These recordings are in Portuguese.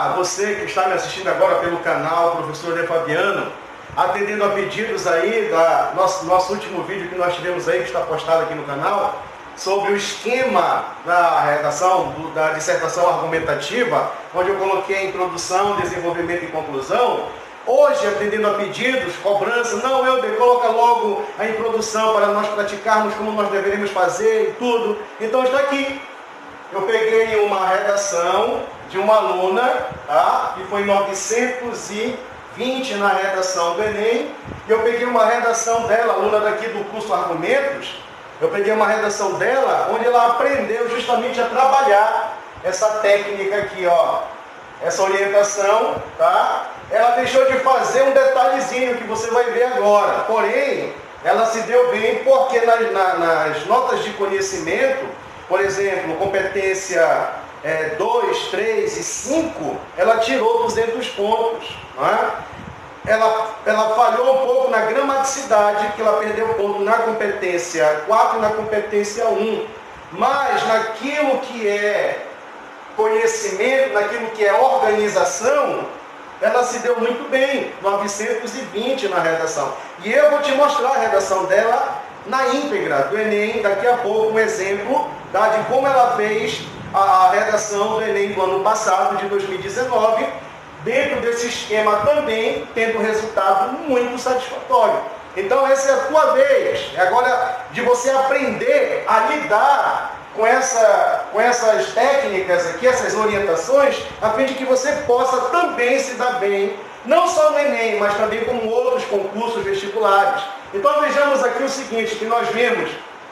a você que está me assistindo agora pelo canal Professor De Fabiano, atendendo a pedidos aí da nosso último vídeo que nós tivemos aí, que está postado aqui no canal, sobre o esquema da redação, da dissertação argumentativa, onde eu coloquei a introdução, desenvolvimento e conclusão. Hoje, atendendo a pedidos, cobrança, não, Helder, coloca logo a introdução para nós praticarmos como nós deveríamos fazer e tudo. Então está aqui. Eu peguei uma redação de uma aluna, tá? Que foi 920 na redação do Enem. E eu peguei uma redação dela, aluna daqui do curso Argumentos. Eu peguei uma redação dela, onde ela aprendeu justamente a trabalhar essa técnica aqui, ó. Essa orientação, tá? Ela deixou de fazer um detalhezinho que você vai ver agora. Porém, ela se deu bem porque nas notas de conhecimento, por exemplo, competência 2, 3 e 5, ela tirou 200 pontos. Né? Ela falhou um pouco na gramaticidade, que ela perdeu ponto na competência 4 e na competência 1. Mas naquilo que é conhecimento, naquilo que é organização, ela se deu muito bem, 920 na redação. E eu vou te mostrar a redação dela na íntegra do Enem, daqui a pouco, um exemplo de como ela fez a redação do Enem do ano passado, de 2019, dentro desse esquema também, tendo resultado muito satisfatório. Então essa é a tua vez, é agora de você aprender a lidar com essas técnicas aqui, essas orientações, a fim de que você possa também se dar bem, não só no Enem, mas também como outros concursos vestibulares. Então vejamos aqui o seguinte, que nós vimos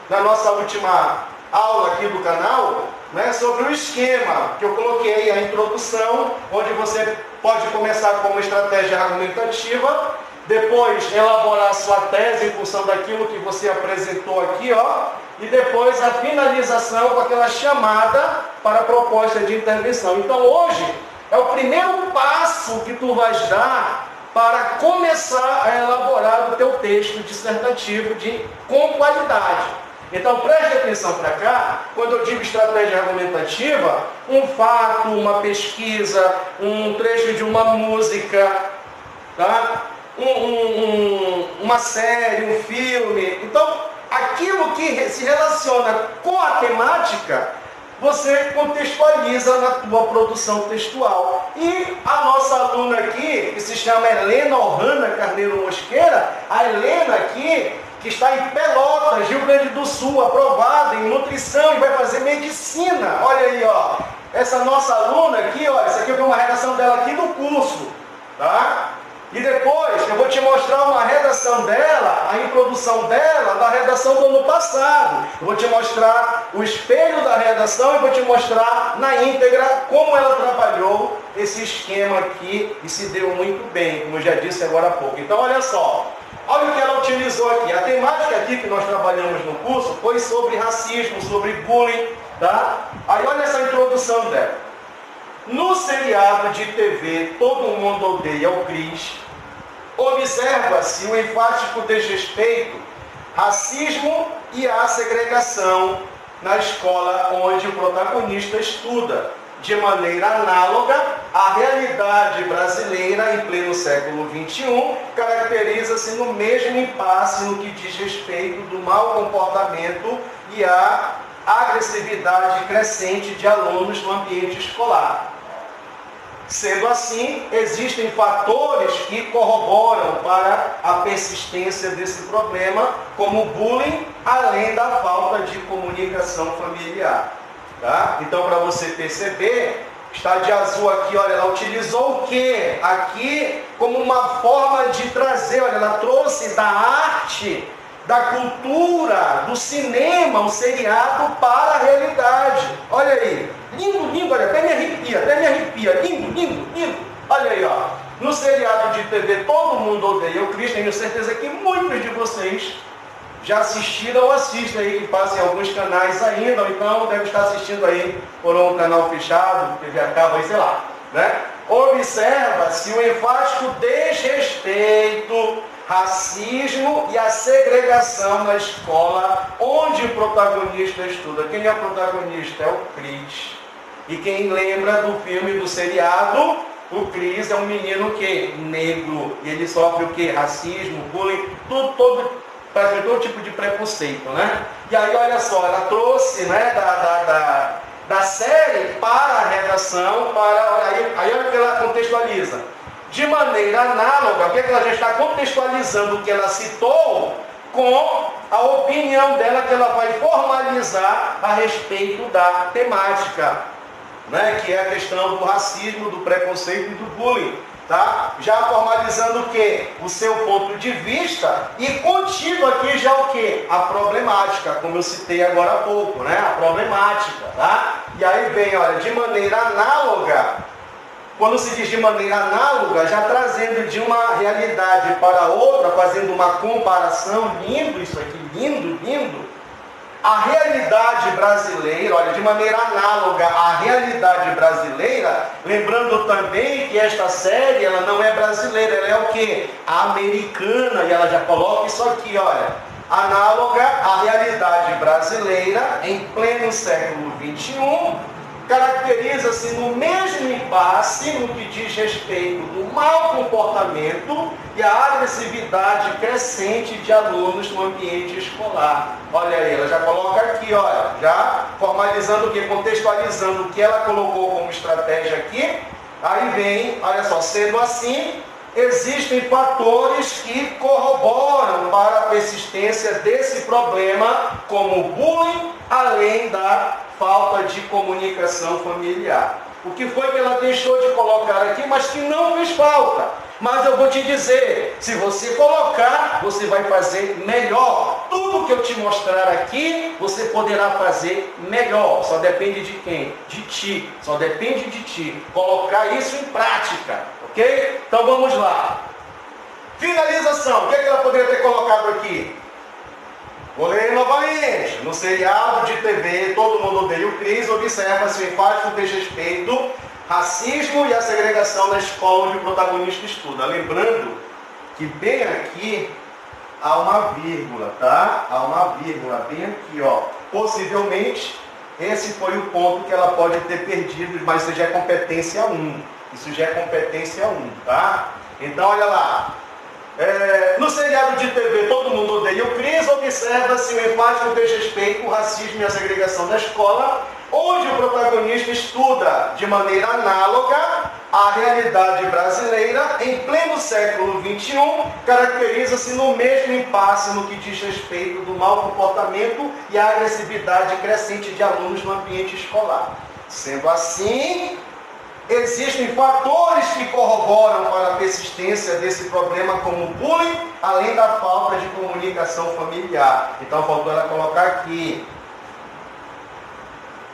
na nossa última aula aqui do canal, né, sobre o esquema, que eu coloquei a introdução, onde você pode começar com uma estratégia argumentativa, depois elaborar a sua tese em função daquilo que você apresentou aqui, ó, e depois a finalização com aquela chamada para a proposta de intervenção. Então hoje é o primeiro passo que tu vais dar para começar a elaborar o teu texto dissertativo com qualidade. Então preste atenção para cá, quando eu digo estratégia argumentativa, um fato, uma pesquisa, um trecho de uma música, tá? Uma série, um filme. Então, aquilo que se relaciona com a temática, você contextualiza na tua produção textual. E a nossa aluna aqui, que se chama Helena Ohana Carneiro Mosqueira, a Helena aqui, que está em Pelotas, Rio Grande do Sul, aprovada em nutrição e vai fazer medicina. Olha aí, ó. Essa nossa aluna aqui, ó, essa aqui foi uma redação dela aqui do curso, tá? E depois eu vou te mostrar uma redação dela, a introdução dela, da redação do ano passado. Eu vou te mostrar o espelho da redação e vou te mostrar na íntegra como ela trabalhou esse esquema aqui e se deu muito bem, como eu já disse agora há pouco. Então olha só, olha o que ela utilizou aqui. A temática aqui que nós trabalhamos no curso foi sobre racismo, sobre bullying, tá? Aí olha essa introdução dela. No seriado de TV Todo Mundo Odeia o Chris, observa-se o enfático desrespeito, racismo e a segregação na escola onde o protagonista estuda, de maneira análoga à realidade brasileira em pleno século XXI, caracteriza-se no mesmo impasse no que diz respeito do mau comportamento e à agressividade crescente de alunos no ambiente escolar. Sendo assim, existem fatores que corroboram para a persistência desse problema, como o bullying, além da falta de comunicação familiar. Tá? Então, para você perceber, está de azul aqui, olha, ela utilizou o quê? Aqui como uma forma de trazer, olha, ela trouxe da arte, da cultura, do cinema, o seriado para a realidade. Olha aí, lindo, lindo, olha, até me arrepia, lindo, lindo, lindo. Olha aí, ó, no seriado de TV Todo Mundo Odeia o Chris, tenho certeza que muitos de vocês já assistiram ou assistem aí, que passam em alguns canais ainda, ou então devem estar assistindo aí por um canal fechado, TV a cabo, aí, sei lá, né? Observa-se o enfático desrespeito, racismo e a segregação na escola onde o protagonista estuda. Quem é o protagonista? É o Chris. E quem lembra do filme, do seriado, o Chris é um menino que negro, e ele sofre o que? Racismo, bullying, todo tipo de preconceito, né? E aí, olha só, ela trouxe, né, da série para a redação, aí olha o que ela contextualiza. De maneira análoga, o que ela já está contextualizando o que ela citou com a opinião dela que ela vai formalizar a respeito da temática, né, que é a questão do racismo, do preconceito e do bullying. Tá? Já formalizando o que? O seu ponto de vista e contigo aqui já o que? A problemática, como eu citei agora há pouco, né? A problemática, tá? E aí vem, olha, de maneira análoga, quando se diz de maneira análoga, já trazendo de uma realidade para outra, fazendo uma comparação, lindo isso aqui, lindo, lindo. A realidade brasileira, olha, de maneira análoga à realidade brasileira, lembrando também que esta série, ela não é brasileira, ela é o quê? Americana, e ela já coloca isso aqui, olha, análoga à realidade brasileira, em pleno século XXI, caracteriza-se no mesmo impasse no que diz respeito do mau comportamento e a agressividade crescente de alunos no ambiente escolar. Olha aí, ela já coloca aqui, olha, já formalizando o que? Contextualizando o que ela colocou como estratégia aqui. Aí vem, olha só, sendo assim, existem fatores que corroboram para a persistência desse problema, como o bullying, além da falta de comunicação familiar. O que foi que ela deixou de colocar aqui, mas que não fez falta. Mas eu vou te dizer, se você colocar, você vai fazer melhor. Tudo que eu te mostrar aqui, você poderá fazer melhor. Só depende de quem? De ti. Só depende de ti. Colocar isso em prática, ok? Então vamos lá. Finalização. O que ela poderia ter colocado aqui? Vou ler novamente. No seriado de TV, Todo Mundo Odeia o Chris, observa-se o enfático desrespeito, racismo e a segregação na escola onde o protagonista estuda. Lembrando que bem aqui há uma vírgula, tá? Há uma vírgula bem aqui, ó. Possivelmente, esse foi o ponto que ela pode ter perdido, mas isso já é competência 1. Isso já é competência 1, tá? Então, olha lá. No seriado de TV Todo Mundo Odeia o Chris, observa-se o enfático desrespeito, o racismo e a segregação da escola, onde o protagonista estuda de maneira análoga à realidade brasileira, em pleno século XXI, caracteriza-se no mesmo impasse no que diz respeito do mau comportamento e a agressividade crescente de alunos no ambiente escolar. Sendo assim, existem fatores que corroboram para a persistência desse problema, como o bullying, além da falta de comunicação familiar. Então, faltou ela colocar aqui.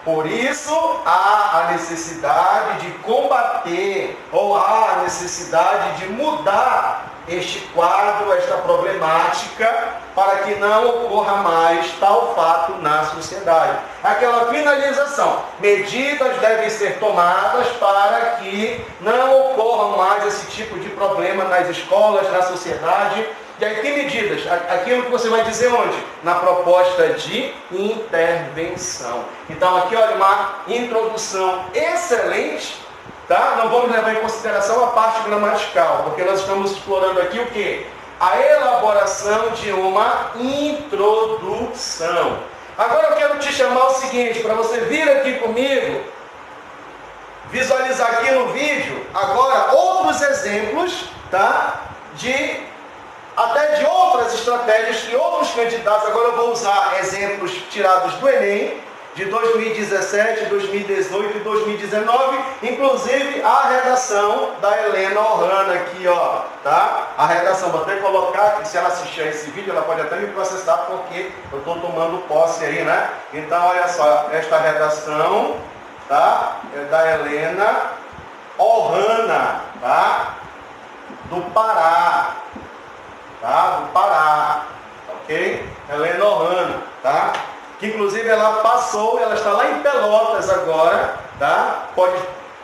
Por isso, há a necessidade de combater, ou há a necessidade de mudar este quadro, esta problemática, para que não ocorra mais tal fato na sociedade. Aquela finalização. Medidas devem ser tomadas para que não ocorram mais esse tipo de problema nas escolas, na sociedade. E aí, que medidas? Aquilo que você vai dizer onde? Na proposta de intervenção. Então, aqui, olha, uma introdução excelente, tá? Não vamos levar em consideração a parte gramatical, porque nós estamos explorando aqui o quê? A elaboração de uma introdução. Agora eu quero te chamar o seguinte, para você vir aqui comigo, visualizar aqui no vídeo, agora, outros exemplos, tá? Até de outras estratégias que outros candidatos, agora eu vou usar exemplos tirados do Enem, de 2017, 2018 e 2019, inclusive a redação da Helena Ohana aqui, ó, tá? A redação, vou até colocar que se ela assistir a esse vídeo, ela pode até me processar porque eu estou tomando posse aí, né? Então, olha só, esta redação, tá? É da Helena Ohana, tá? Do Pará. Tá? Do Pará, ok? Helena Ohana, tá? Que inclusive ela passou, ela está lá em Pelotas agora, tá?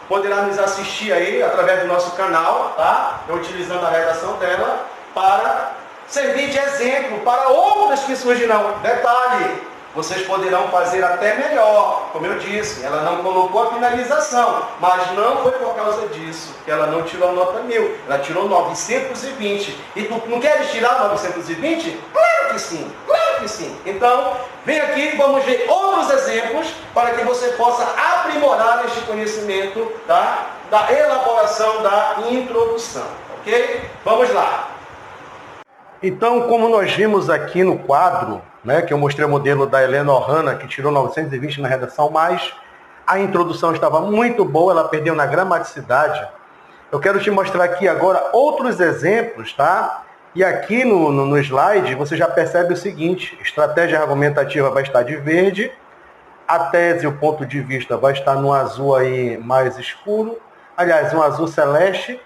Poderá nos assistir aí através do nosso canal, tá? Utilizando a redação dela para servir de exemplo para outras que surgirão. Detalhe, vocês poderão fazer até melhor. Como eu disse, ela não colocou a finalização, mas não foi por causa disso que ela não tirou a nota 1000. Ela tirou 920. E tu não queres tirar 920? Claro que sim, claro que sim. Então, vem aqui, vamos ver outros exemplos para que você possa aprimorar este conhecimento, tá? Da elaboração da introdução, ok? Vamos lá. Então, como nós vimos aqui no quadro, né, que eu mostrei o modelo da Helena Ohana, que tirou 920 na redação, mas a introdução estava muito boa, ela perdeu na gramaticidade. Eu quero te mostrar aqui agora outros exemplos, tá? E aqui no slide você já percebe o seguinte: estratégia argumentativa vai estar de verde, a tese, o ponto de vista, vai estar no azul aí mais escuro, aliás, um azul celeste,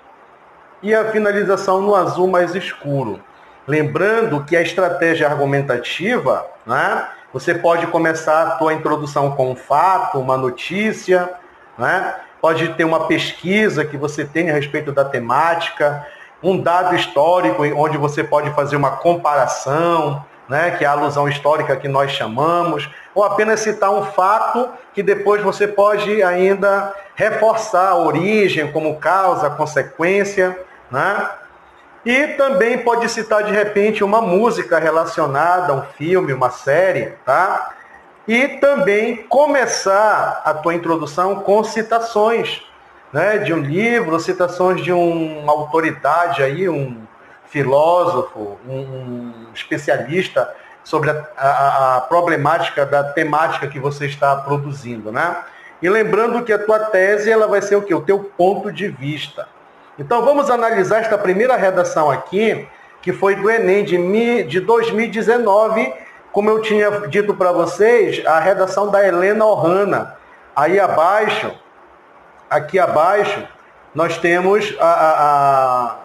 e a finalização no azul mais escuro. Lembrando que a estratégia argumentativa, né, você pode começar a tua introdução com um fato, uma notícia, né, pode ter uma pesquisa que você tem a respeito da temática, um dado histórico onde você pode fazer uma comparação, né, que é a alusão histórica que nós chamamos, ou apenas citar um fato que depois você pode ainda reforçar a origem como causa, consequência, né? E também pode citar, de repente, uma música relacionada a um filme, uma série, tá? E também começar a tua introdução com citações, né, de um livro, citações de uma autoridade aí, um filósofo, um especialista sobre a problemática da temática que você está produzindo, né? E lembrando que a tua tese, ela vai ser o quê? O teu ponto de vista. Então vamos analisar esta primeira redação aqui, que foi do Enem de 2019, como eu tinha dito para vocês, a redação da Helena Ohana. Aí abaixo, aqui abaixo, nós temos a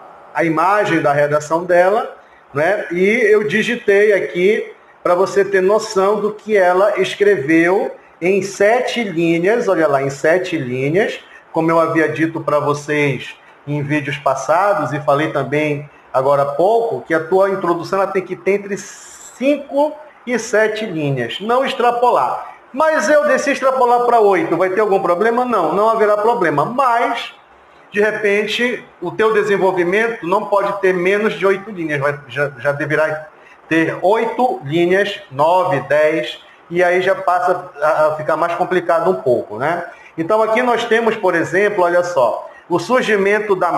imagem da redação dela, né? E eu digitei aqui para você ter noção do que ela escreveu em 7 linhas, olha lá, em 7 linhas, como eu havia dito para vocês em vídeos passados, e falei também agora há pouco, que a tua introdução ela tem que ter entre 5 e 7 linhas, não extrapolar. Mas eu decidi extrapolar para 8, vai ter algum problema? Não, não haverá problema, mas, de repente, o teu desenvolvimento não pode ter menos de 8 linhas, já deverá ter 8 linhas, 9, 10, e aí já passa a ficar mais complicado um pouco, né? Então aqui nós temos, por exemplo, olha só, o surgimento da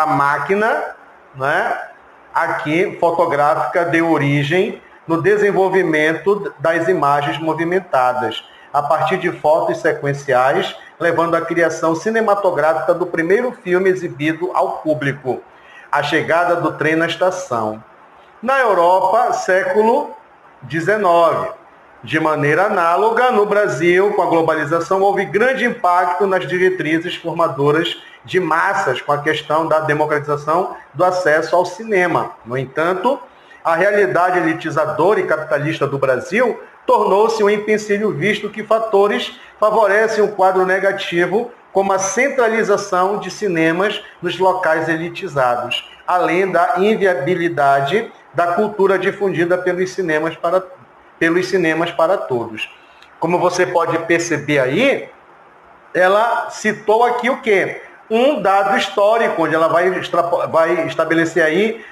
máquina, né, aqui, fotográfica, deu origem no desenvolvimento das imagens movimentadas, a partir de fotos sequenciais, levando à criação cinematográfica do primeiro filme exibido ao público, A Chegada do Trem na Estação. Na Europa, século XIX. De maneira análoga, no Brasil, com a globalização, houve grande impacto nas diretrizes formadoras de massas com a questão da democratização do acesso ao cinema. No entanto, a realidade elitizadora e capitalista do Brasil tornou-se um empecilho, visto que fatores favorecem o quadro negativo, como a centralização de cinemas nos locais elitizados, além da inviabilidade da cultura difundida pelos cinemas para todos. Como você pode perceber aí, ela citou aqui o quê? Um dado histórico, onde ela vai estabelecer aí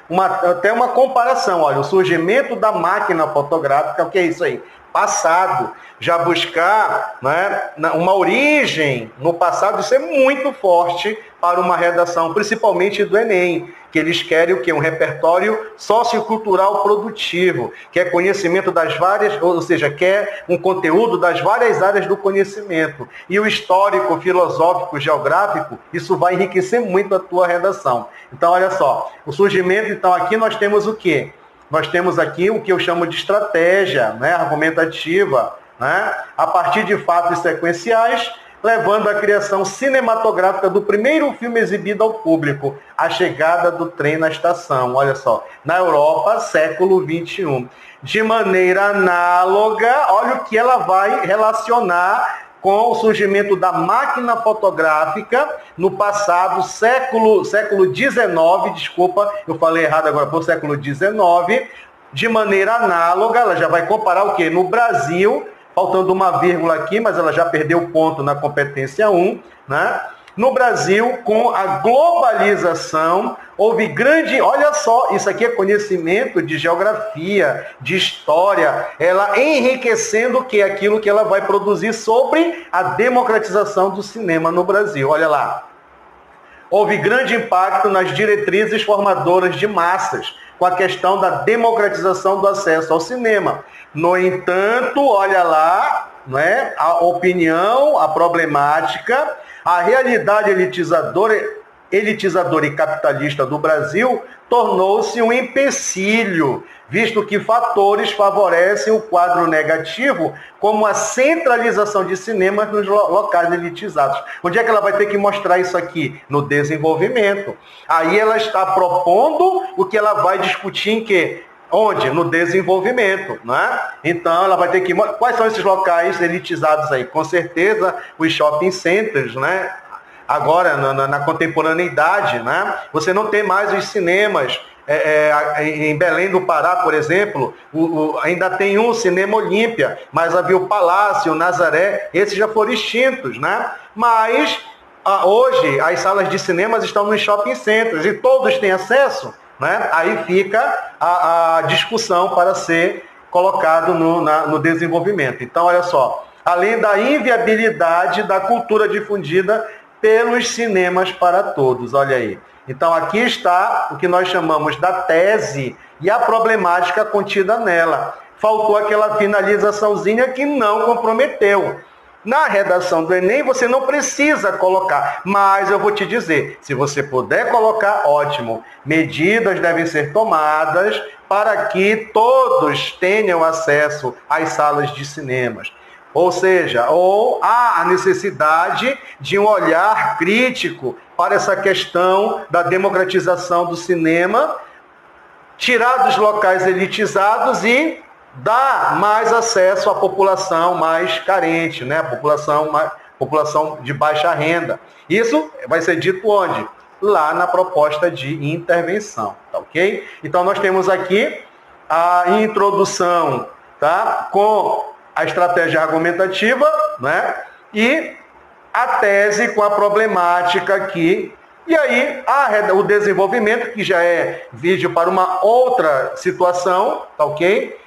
até uma comparação. Olha, o surgimento da máquina fotográfica, o que é isso aí? Passado. Já buscar, né, uma origem no passado, isso é muito forte para uma redação, principalmente do Enem, que eles querem o quê? Um repertório sociocultural produtivo, que é conhecimento das várias, ou seja, quer um conteúdo das várias áreas do conhecimento. E o histórico, filosófico, geográfico, isso vai enriquecer muito a tua redação. Então, olha só, o surgimento, então aqui nós temos o quê? Nós temos aqui o que eu chamo de estratégia, né, argumentativa, né, a partir de fatos sequenciais, levando à criação cinematográfica do primeiro filme exibido ao público, A Chegada do Trem na Estação. Olha só, na Europa, século XXI. De maneira análoga, olha o que ela vai relacionar com o surgimento da máquina fotográfica no passado, século XIX, desculpa, eu falei errado agora, por século XIX, de maneira análoga, ela já vai comparar o quê? No Brasil, faltando uma vírgula aqui, mas ela já perdeu ponto na competência 1, né? No Brasil, com a globalização, houve grande... Olha só, isso aqui é conhecimento de geografia, de história, ela enriquecendo o que? Aquilo que ela vai produzir sobre a democratização do cinema no Brasil. Olha lá. Houve grande impacto nas diretrizes formadoras de massas, com a questão da democratização do acesso ao cinema. No entanto, olha lá, né, a opinião, a problemática, a realidade elitizadora e capitalista do Brasil tornou-se um empecilho, visto que fatores favorecem o quadro negativo, como a centralização de cinemas nos locais elitizados. Onde é que ela vai ter que mostrar isso aqui? No desenvolvimento. Aí ela está propondo o que ela vai discutir em quê? Onde? No desenvolvimento, né? Então ela vai ter que... Quais são esses locais elitizados aí? Com certeza os shopping centers, né? Agora, na contemporaneidade, né? Você não tem mais os cinemas. Em Belém do Pará, por exemplo, ainda tem um Cinema Olímpia, mas havia o Palácio, o Nazaré, esses já foram extintos, né? Mas hoje as salas de cinemas estão nos shopping centers e todos têm acesso, né? Aí fica a discussão para ser colocado no desenvolvimento. Então, olha só, além da inviabilidade da cultura difundida pelos cinemas para todos, olha aí. Então, aqui está o que nós chamamos da tese e a problemática contida nela. Faltou aquela finalizaçãozinha que não comprometeu. Na redação do Enem, você não precisa colocar, mas eu vou te dizer, se você puder colocar, ótimo. Medidas devem ser tomadas para que todos tenham acesso às salas de cinemas. Ou seja, há a necessidade de um olhar crítico para essa questão da democratização do cinema, tirar dos locais elitizados e dar mais acesso à população mais carente, né? A população de baixa renda. Isso vai ser dito onde? Lá na proposta de intervenção, tá ok? Então nós temos aqui a introdução, tá? Com a estratégia argumentativa, né? E a tese com a problemática aqui. E aí, o desenvolvimento, que já é vídeo para uma outra situação, tá ok?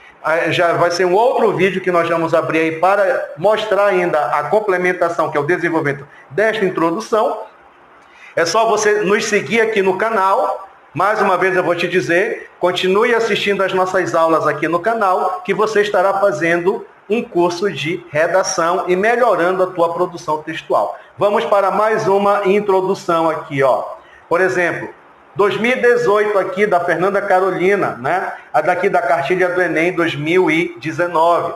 Já vai ser um outro vídeo que nós vamos abrir aí para mostrar ainda a complementação, que é o desenvolvimento desta introdução. É só você nos seguir aqui no canal. Mais uma vez eu vou te dizer, continue assistindo as nossas aulas aqui no canal, que você estará fazendo um curso de redação e melhorando a tua produção textual. Vamos para mais uma introdução aqui, ó. Por exemplo, 2018 aqui da Fernanda Carolina, né? A daqui da cartilha do Enem 2019.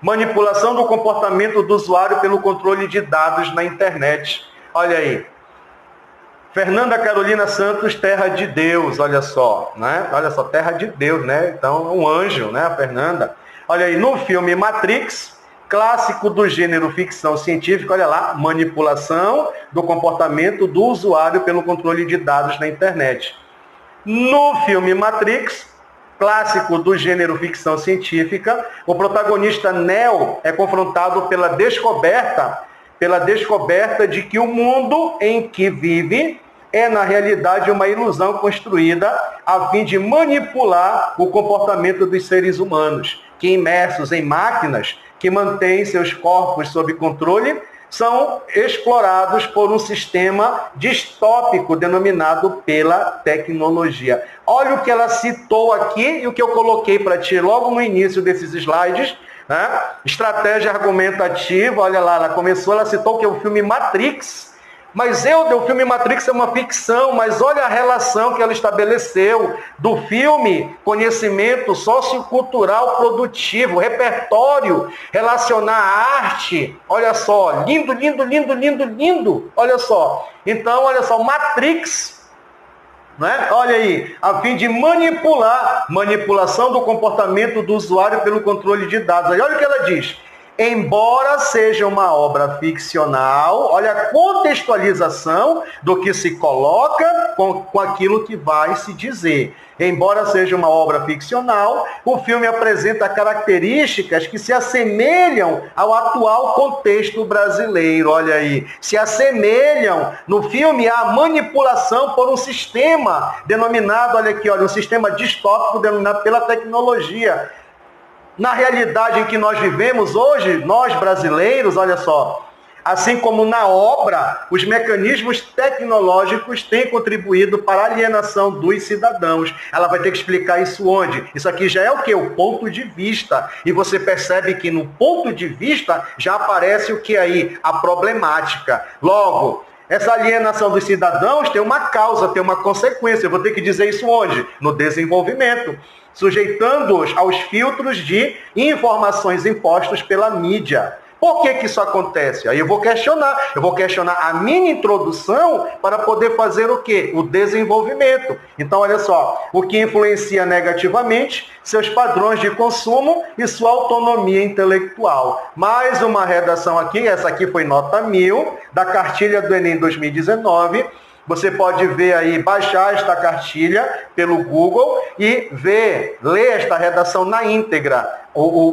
Manipulação do comportamento do usuário pelo controle de dados na internet. Olha aí. Fernanda Carolina Santos, Terra de Deus, olha só, né? Olha só, Terra de Deus, né? Então, um anjo, né, a Fernanda? Olha aí, no filme Matrix, clássico do gênero ficção científica, olha lá, manipulação do comportamento do usuário pelo controle de dados na internet. No filme Matrix, clássico do gênero ficção científica, o protagonista Neo é confrontado pela descoberta de que o mundo em que vive é, na realidade, uma ilusão construída a fim de manipular o comportamento dos seres humanos, que, imersos em máquinas que mantêm seus corpos sob controle, são explorados por um sistema distópico denominado pela tecnologia. Olha o que ela citou aqui e o que eu coloquei para ti logo no início desses slides, né? Estratégia argumentativa, olha lá, ela citou que é o filme Matrix. Mas o filme Matrix é uma ficção, mas olha a relação que ela estabeleceu do filme, conhecimento sociocultural produtivo, repertório, relacionar a arte. Olha só, lindo, lindo, lindo, lindo, lindo. Olha só. Então, olha só, Matrix, né? Olha aí, a fim de manipulação do comportamento do usuário pelo controle de dados. Aí, olha o que ela diz. embora seja uma obra ficcional, olha a contextualização do que se coloca com aquilo que vai se dizer. Embora seja uma obra ficcional, o filme apresenta características que se assemelham ao atual contexto brasileiro. Olha aí, se assemelham no filme à manipulação por um sistema denominado, olha aqui, olha, um sistema distópico denominado pela tecnologia. Na realidade em que nós vivemos hoje, nós brasileiros, olha só, assim como na obra, os mecanismos tecnológicos têm contribuído para a alienação dos cidadãos. Ela vai ter que explicar isso onde? Isso aqui já é o quê? O ponto de vista. E você percebe que no ponto de vista já aparece o que aí? A problemática. Logo, essa alienação dos cidadãos tem uma causa, tem uma consequência. Eu vou ter que dizer isso onde? No desenvolvimento, sujeitando-os aos filtros de informações impostos pela mídia. Por que isso acontece? Aí eu vou questionar a minha introdução para poder fazer o quê? O desenvolvimento. Então, olha só, o que influencia negativamente seus padrões de consumo e sua autonomia intelectual. Mais uma redação aqui, essa aqui foi nota 1000, da cartilha do Enem 2019, Você pode ver aí, baixar esta cartilha pelo Google e ler esta redação na íntegra.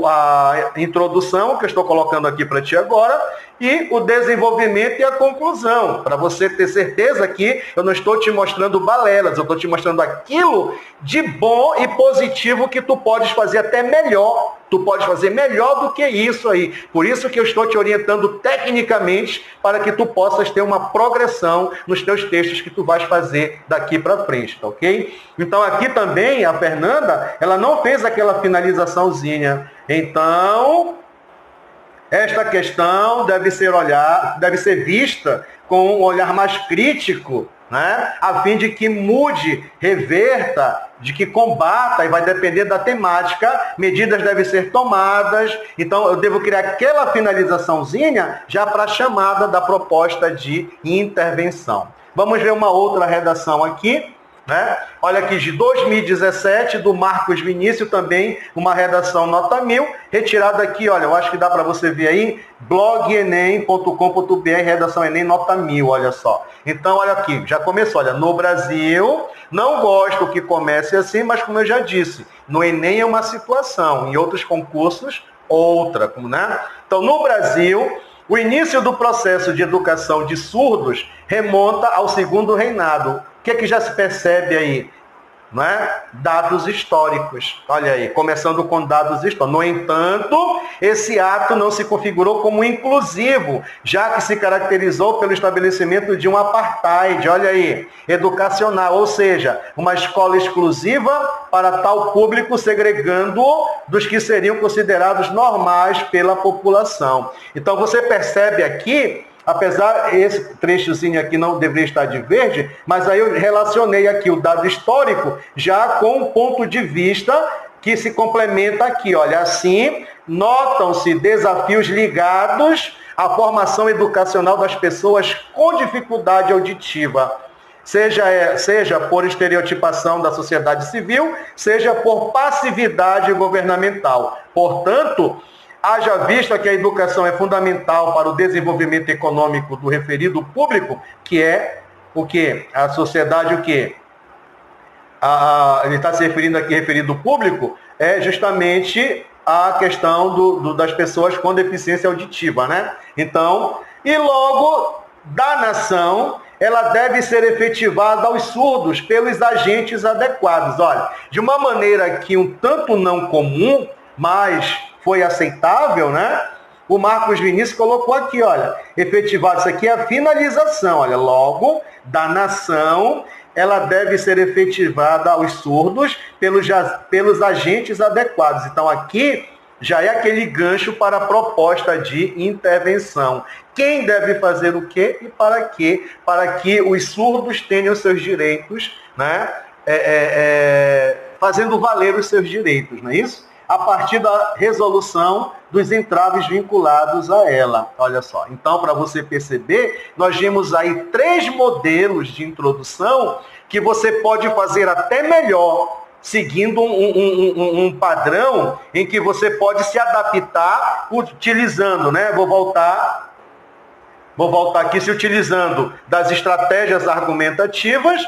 A introdução que eu estou colocando aqui para ti agora e o desenvolvimento e a conclusão, para você ter certeza que eu não estou te mostrando balelas, eu estou te mostrando aquilo de bom e positivo que tu podes fazer até melhor. Tu podes fazer melhor do que isso aí. Por isso que eu estou te orientando tecnicamente para que tu possas ter uma progressão nos teus textos que tu vais fazer daqui para frente, tá ok? Então aqui também a Fernanda, ela não fez aquela finalizaçãozinha. Então, esta questão deve ser vista com um olhar mais crítico, né? A fim de que mude, reverta, de que combata, e vai depender da temática, medidas devem ser tomadas. Então, eu devo criar aquela finalizaçãozinha já para a chamada da proposta de intervenção. Vamos ver uma outra redação aqui. Né? Olha aqui, de 2017, do Marcos Vinícius, também uma redação nota 1000, retirada aqui, olha, eu acho que dá para você ver aí, blogenem.com.br, redação Enem nota 1000, olha só. Então, olha aqui, já começou, olha, no Brasil, não gosto que comece assim, mas como eu já disse, no Enem é uma situação, em outros concursos, outra, né? Então, no Brasil, o início do processo de educação de surdos remonta ao segundo reinado. O que já se percebe aí? Não é? Dados históricos. Olha aí, começando com dados históricos. No entanto, esse ato não se configurou como inclusivo, já que se caracterizou pelo estabelecimento de um apartheid, olha aí, educacional, ou seja, uma escola exclusiva para tal público, segregando-o dos que seriam considerados normais pela população. Então você percebe aqui, apesar esse trechozinho aqui não deveria estar de verde, mas aí eu relacionei aqui o dado histórico já com um ponto de vista que se complementa aqui. Olha, assim, notam-se desafios ligados à formação educacional das pessoas com dificuldade auditiva, seja por estereotipação da sociedade civil, seja por passividade governamental. Portanto, haja vista que a educação é fundamental para o desenvolvimento econômico do referido público, que é o quê? A sociedade, o quê? Ele está se referindo aqui, referido público, é justamente a questão das pessoas com deficiência auditiva, né? Então, e logo, da nação, ela deve ser efetivada aos surdos pelos agentes adequados. Olha, de uma maneira que um tanto não comum, mas foi aceitável, né? O Marcos Vinícius colocou aqui, olha, efetivado, isso aqui é a finalização, olha, logo, da nação, ela deve ser efetivada aos surdos pelos agentes adequados. Então, aqui já é aquele gancho para a proposta de intervenção. Quem deve fazer o quê e para quê? Para que os surdos tenham seus direitos, né? Fazendo valer os seus direitos, não é isso? A partir da resolução dos entraves vinculados a ela. Olha só. Então, para você perceber, nós vimos aí 3 modelos de introdução que você pode fazer até melhor seguindo um padrão em que você pode se adaptar utilizando, né? Vou voltar aqui se utilizando das estratégias argumentativas.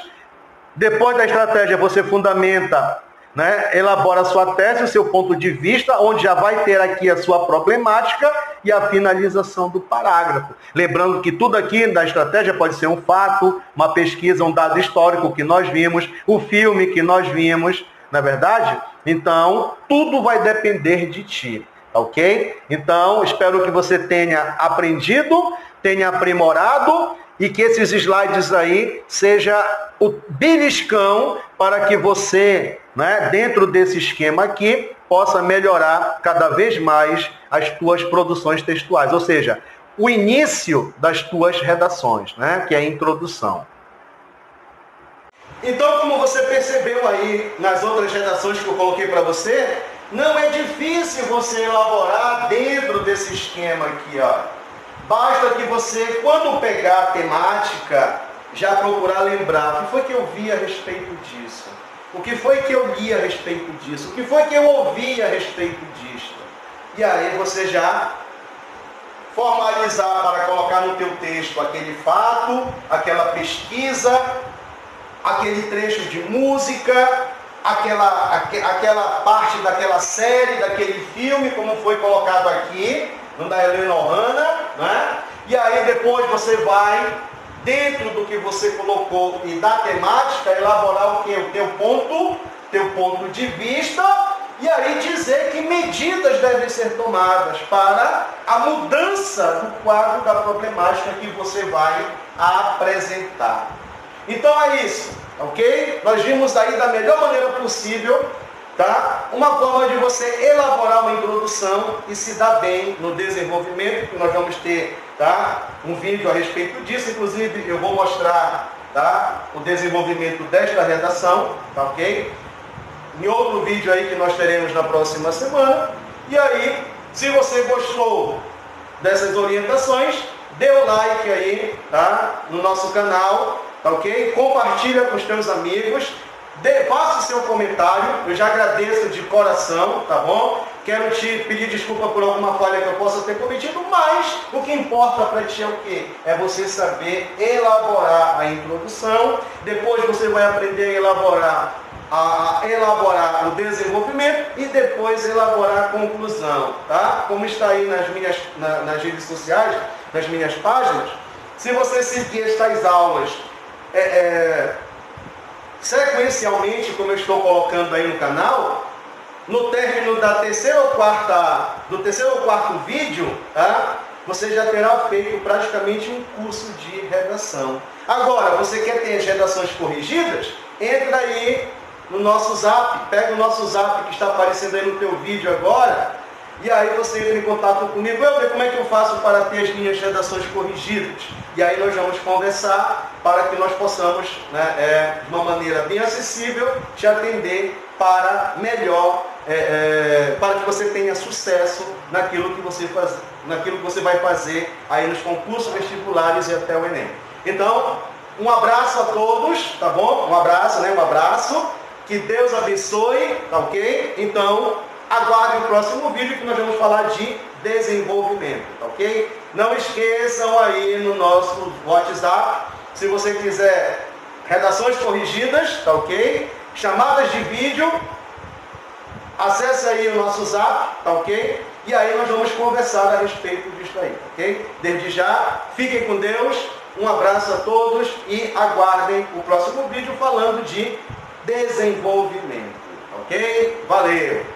Depois da estratégia você fundamenta, né? Elabora a sua tese, o seu ponto de vista, onde já vai ter aqui a sua problemática e a finalização do parágrafo. Lembrando que tudo aqui da estratégia pode ser um fato, uma pesquisa, um dado histórico que nós vimos, o filme que nós vimos, não é verdade? Então, tudo vai depender de ti, ok? Então, espero que você tenha aprendido, tenha aprimorado e que esses slides aí seja o beliscão para que você, né, dentro desse esquema aqui, possa melhorar cada vez mais as tuas produções textuais, ou seja, o início das tuas redações, né, que é a introdução. Então, como você percebeu aí nas outras redações que eu coloquei para você, não é difícil você elaborar dentro desse esquema aqui, ó. Basta que você, quando pegar a temática, já procurar lembrar o que foi que eu vi a respeito disso, o que foi que eu li a respeito disso, o que foi que eu ouvi a respeito disso. E aí você já formalizar para colocar no teu texto aquele fato, aquela pesquisa, aquele trecho de música, aquela parte daquela série, daquele filme, como foi colocado aqui, no da Helena Ohana, né? E aí depois você vai, dentro do que você colocou e da temática, elaborar o que? O teu ponto de vista, e aí dizer que medidas devem ser tomadas para a mudança do quadro da problemática que você vai apresentar. Então é isso, ok? Nós vimos aí da melhor maneira possível, tá? Uma forma de você elaborar uma introdução e se dar bem no desenvolvimento, que nós vamos ter, tá, um vídeo a respeito disso. Inclusive eu vou mostrar, tá, o desenvolvimento desta redação, tá, ok? Em outro vídeo aí que nós teremos na próxima semana. E aí, se você gostou dessas orientações, dê o like aí, tá, no nosso canal, tá, ok? Compartilha com os teus amigos. Faça o seu comentário, eu já agradeço de coração, tá bom? Quero te pedir desculpa por alguma falha que eu possa ter cometido, mas o que importa para ti é o quê? É você saber elaborar a introdução, depois você vai aprender a elaborar o desenvolvimento e depois elaborar a conclusão, tá? Como está aí nas redes sociais, nas minhas páginas, se você seguir estas aulas sequencialmente, como eu estou colocando aí no canal, no término do terceiro ou quarto vídeo, tá? Você já terá feito praticamente um curso de redação. Agora, você quer ter as redações corrigidas? Entra aí no nosso zap, pega o nosso zap que está aparecendo aí no teu vídeo agora, e aí você entra em contato comigo, eu ver como é que eu faço para ter as minhas redações corrigidas. E aí nós vamos conversar para que nós possamos, né, de uma maneira bem acessível, te atender para melhor, para que você tenha sucesso naquilo que você vai fazer aí nos concursos vestibulares e até o Enem. Então, um abraço a todos, tá bom? Um abraço, né? Um abraço. Que Deus abençoe, tá ok? Então, aguardem o próximo vídeo que nós vamos falar de desenvolvimento, tá ok? Não esqueçam aí no nosso WhatsApp, se você quiser redações corrigidas, tá ok? Chamadas de vídeo, acesse aí o nosso zap, tá ok? E aí nós vamos conversar a respeito disso aí, ok? Desde já, fiquem com Deus, um abraço a todos e aguardem o próximo vídeo falando de desenvolvimento, ok? Valeu!